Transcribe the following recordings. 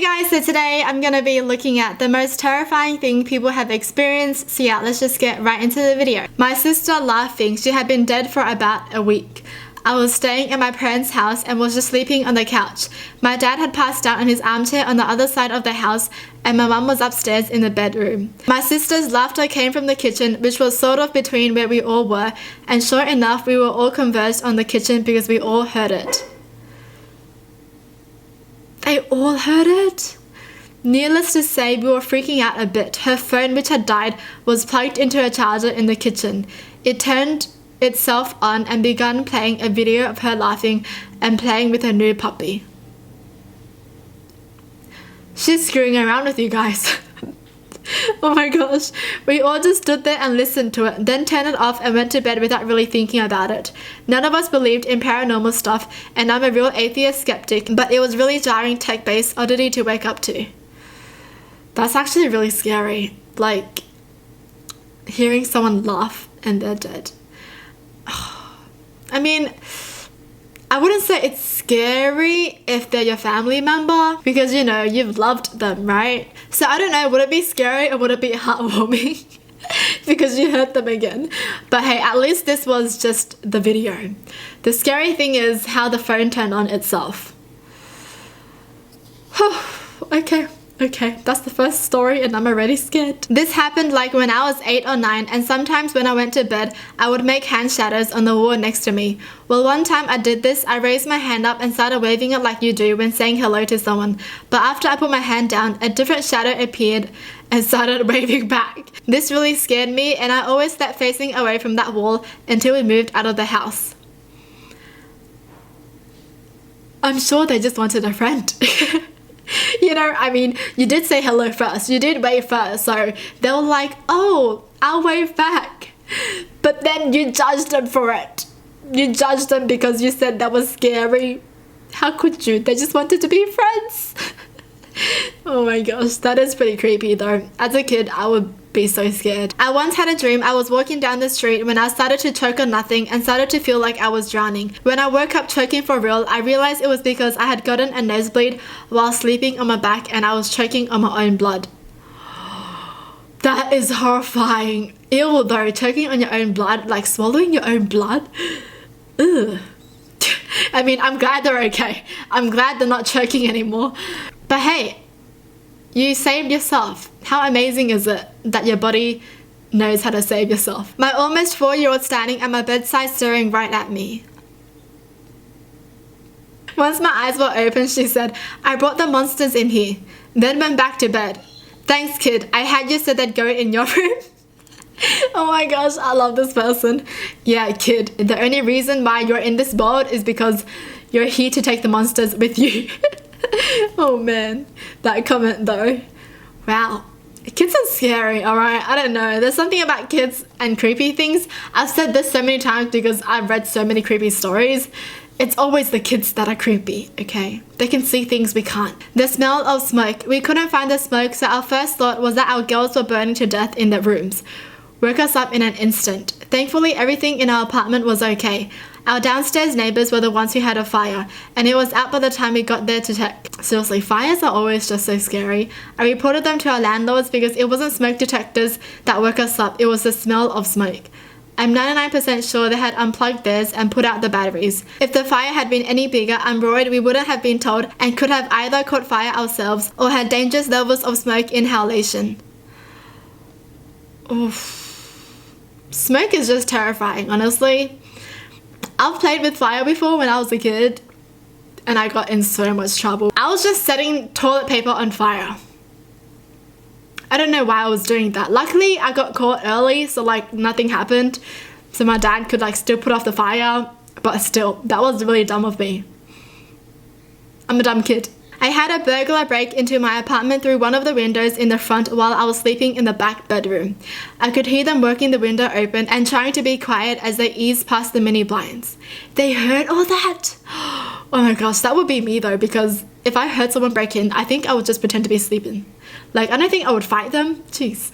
Hey guys, so today I'm gonna be looking at the most terrifying thing people have experienced. So yeah, let's just get right into the video. My sister laughing, she had been dead for about a week. I was staying at my parents' house and was just sleeping on the couch. My dad had passed out in his armchair on the other side of the house and my mum was upstairs in the bedroom. My sister's laughter came from the kitchen, which was sort of between where we all were, and sure enough we were all converged on the kitchen because we all heard it. They all heard it? Needless to say, we were freaking out a bit. Her phone, which had died, was plugged into a charger in the kitchen. It turned itself on and began playing a video of her laughing and playing with her new puppy. She's screwing around with you guys. Oh my gosh. We all just stood there and listened to it, then turned it off and went to bed without really thinking about it. None of us believed in paranormal stuff, and I'm a real atheist skeptic, but it was really jarring tech-based oddity to wake up to. That's actually really scary. Like, hearing someone laugh and they're dead. I mean, I wouldn't say it's scary if they're your family member because, you know, you've loved them, right? So I don't know, would it be scary or would it be heartwarming because you heard them again? But hey, at least this was just the video. The scary thing is how the phone turned on itself. Okay, that's the first story and I'm already scared. This happened like when I was 8 or 9, and sometimes when I went to bed, I would make hand shadows on the wall next to me. Well, one time I did this, I raised my hand up and started waving it like you do when saying hello to someone. But after I put my hand down, a different shadow appeared and started waving back. This really scared me, and I always slept facing away from that wall until we moved out of the house. I'm sure they just wanted a friend. You know, I mean, you did say hello first, you did wave first, so they were like, oh, I'll wave back. But then you judged them for it. You judged them because you said that was scary. How could you? They just wanted to be friends. Oh my gosh, that is pretty creepy though. As a kid, I would be so scared. I once had a dream I was walking down the street when I started to choke on nothing and started to feel like I was drowning. When I woke up choking for real, I realized it was because I had gotten a nosebleed while sleeping on my back and I was choking on my own blood. That is horrifying. Ew though, choking on your own blood, like swallowing your own blood. Ugh. I mean, I'm glad they're okay. I'm glad they're not choking anymore. But hey, you saved yourself. How amazing is it that your body knows how to save yourself? My almost 4-year-old standing at my bedside staring right at me. Once my eyes were open, she said, I brought the monsters in here, then went back to bed. Thanks, kid. I had you so they'd go in your room. Oh my gosh, I love this person. Yeah, kid, the only reason why you're in this world is because you're here to take the monsters with you. Oh man, that comment though. Wow, kids are scary, alright? I don't know, there's something about kids and creepy things. I've said this so many times because I've read so many creepy stories. It's always the kids that are creepy, okay? They can see things we can't. The smell of smoke. We couldn't find the smoke, so our first thought was that our girls were burning to death in their rooms. Woke us up in an instant. Thankfully, everything in our apartment was okay. Our downstairs neighbors were the ones who had a fire, and it was out by the time we got there to check. Seriously, fires are always just so scary. I reported them to our landlords because it wasn't smoke detectors that woke us up, it was the smell of smoke. I'm 99% sure they had unplugged theirs and put out the batteries. If the fire had been any bigger and roared, we wouldn't have been told and could have either caught fire ourselves or had dangerous levels of smoke inhalation. Oof. Smoke is just terrifying, honestly. I've played with fire before when I was a kid and I got in so much trouble. I was just setting toilet paper on fire. I don't know why I was doing that. Luckily, I got caught early, so like nothing happened. So my dad could like still put off the fire, but still, that was really dumb of me. I'm a dumb kid. I had a burglar break into my apartment through one of the windows in the front while I was sleeping in the back bedroom. I could hear them working the window open and trying to be quiet as they eased past the mini blinds. They heard all that! Oh my gosh, that would be me though, because if I heard someone break in, I think I would just pretend to be sleeping. Like, I don't think I would fight them. Jeez.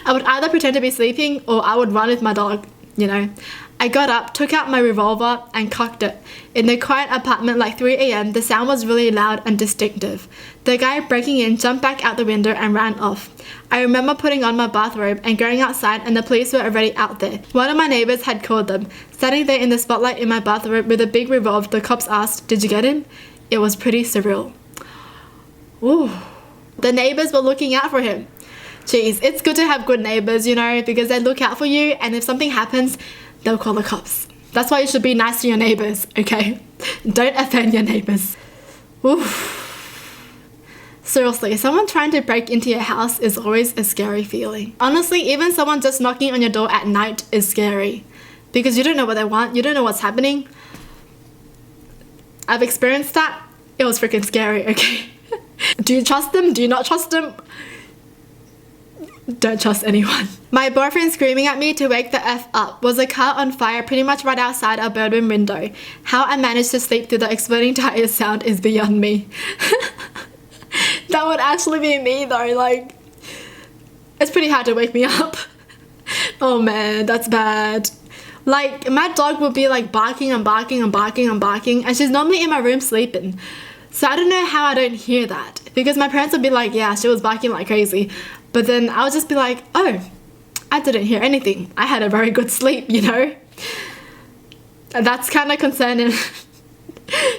I would either pretend to be sleeping or I would run with my dog, you know. I got up, took out my revolver, and cocked it. In the quiet apartment like 3 a.m, the sound was really loud and distinctive. The guy breaking in jumped back out the window and ran off. I remember putting on my bathrobe and going outside, and the police were already out there. One of my neighbors had called them. Standing there in the spotlight in my bathrobe with a big revolver, the cops asked, "Did you get him?" It was pretty surreal. Ooh. The neighbors were looking out for him. Jeez, it's good to have good neighbors, you know, because they look out for you, and if something happens, they'll call the cops. That's why you should be nice to your neighbors, okay? Don't offend your neighbors. Oof. Seriously, someone trying to break into your house is always a scary feeling. Honestly, even someone just knocking on your door at night is scary. Because you don't know what they want, you don't know what's happening. I've experienced that. It was freaking scary, okay? Do you trust them? Do you not trust them? Don't trust anyone. My boyfriend screaming at me to wake the F up. Was a car on fire pretty much right outside our bedroom window. How I managed to sleep through the exploding tires sound is beyond me. That would actually be me though, like, it's pretty hard to wake me up. Oh man, that's bad. Like, my dog would be like barking and barking and barking and barking, and she's normally in my room sleeping. So I don't know how I don't hear that, because my parents would be like, yeah, she was barking like crazy. But then I would just be like, oh, I didn't hear anything. I had a very good sleep, you know? And that's kind of concerning.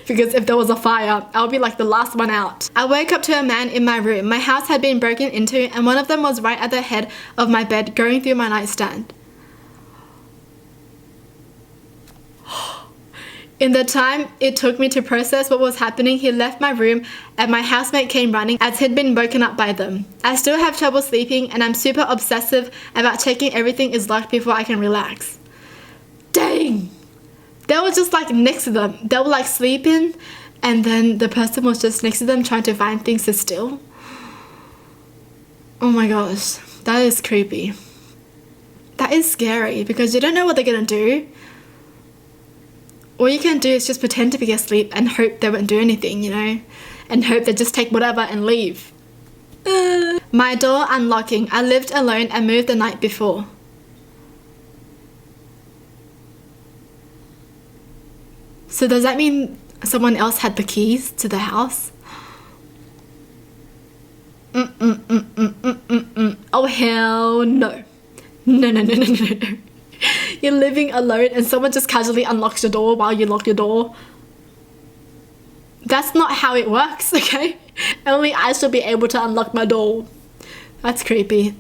Because if there was a fire, I'll be like the last one out. I woke up to a man in my room. My house had been broken into, and one of them was right at the head of my bed, going through my nightstand. In the time it took me to process what was happening, he left my room and my housemate came running as he'd been woken up by them. I still have trouble sleeping, and I'm super obsessive about checking everything is locked before I can relax. Dang! They were just like next to them. They were like sleeping, and then the person was just next to them trying to find things to steal. Oh my gosh, that is creepy. That is scary because you don't know what they're gonna do. All you can do is just pretend to be asleep and hope they won't do anything, you know? And hope they just take whatever and leave. My door unlocking. I lived alone and moved the night before. So does that mean someone else had the keys to the house? Oh hell no. No, no, no, no, no, no. You're living alone and someone just casually unlocks your door while you lock your door. That's not how it works, okay? Only I should be able to unlock my door. That's creepy.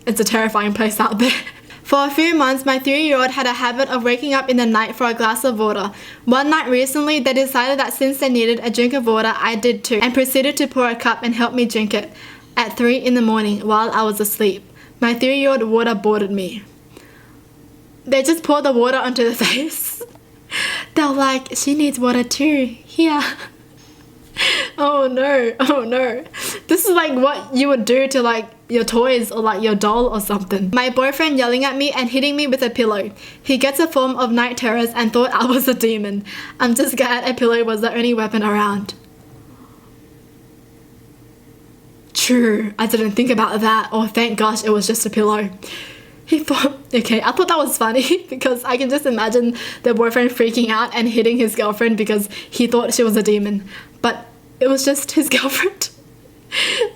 It's a terrifying place out there. For a few months, my 3-year-old had a habit of waking up in the night for a glass of water. One night recently, they decided that since they needed a drink of water, I did too, and proceeded to pour a cup and help me drink it at 3 in the morning while I was asleep. My 3-year-old waterboarded me. They just poured the water onto the face. They're like, she needs water too. Here. Oh no, oh no. This is like what you would do to like your toys or like your doll or something. My boyfriend yelling at me and hitting me with a pillow. He gets a form of night terrors and thought I was a demon. I'm just glad a pillow was the only weapon around. True, I didn't think about that. Oh, thank gosh it was just a pillow. He thought, okay, I thought that was funny because I can just imagine the boyfriend freaking out and hitting his girlfriend because he thought she was a demon. But it was just his girlfriend.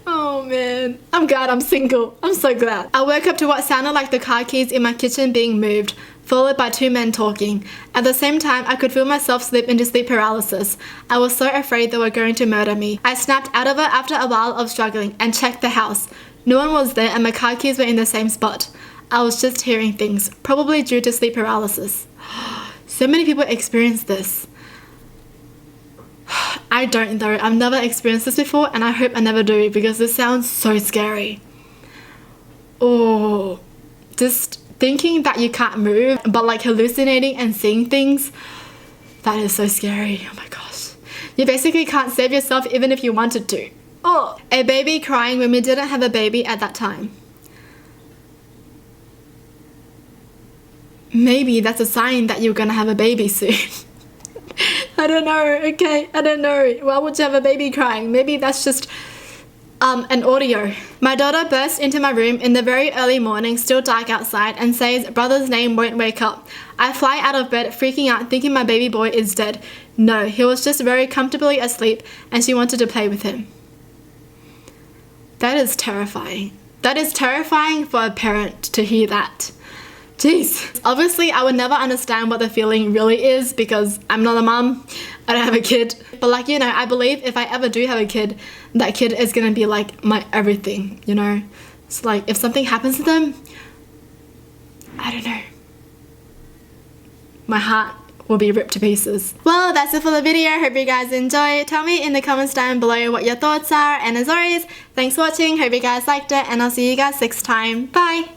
Oh man, I'm glad I'm single. I'm so glad. I woke up to what sounded like the car keys in my kitchen being moved, followed by 2 men talking. At the same time, I could feel myself slip into sleep paralysis. I was so afraid they were going to murder me. I snapped out of it after a while of struggling and checked the house. No one was there and my car keys were in the same spot. I was just hearing things, probably due to sleep paralysis. So many people experience this. I don't though. I've never experienced this before and I hope I never do because this sounds so scary. Oh, just thinking that you can't move but like hallucinating and seeing things, that is so scary. Oh my gosh. You basically can't save yourself even if you wanted to. Oh, a baby crying when we didn't have a baby at that time. Maybe that's a sign that you're gonna have a baby soon. I don't know, okay, I don't know. Why would you have a baby crying? Maybe that's just An audio. My daughter bursts into my room in the very early morning, still dark outside, and says brother's name won't wake up. I fly out of bed, freaking out, thinking my baby boy is dead. No, he was just very comfortably asleep and she wanted to play with him. That is terrifying. That is terrifying for a parent to hear that. Jeez. Obviously, I would never understand what the feeling really is because I'm not a mom. I don't have a kid. But like, you know, I believe if I ever do have a kid, that kid is gonna be like my everything, you know? It's like, if something happens to them, I don't know. My heart will be ripped to pieces. Well, that's it for the video. Hope you guys enjoyed. Tell me in the comments down below what your thoughts are. And as always, thanks for watching. Hope you guys liked it. And I'll see you guys next time. Bye!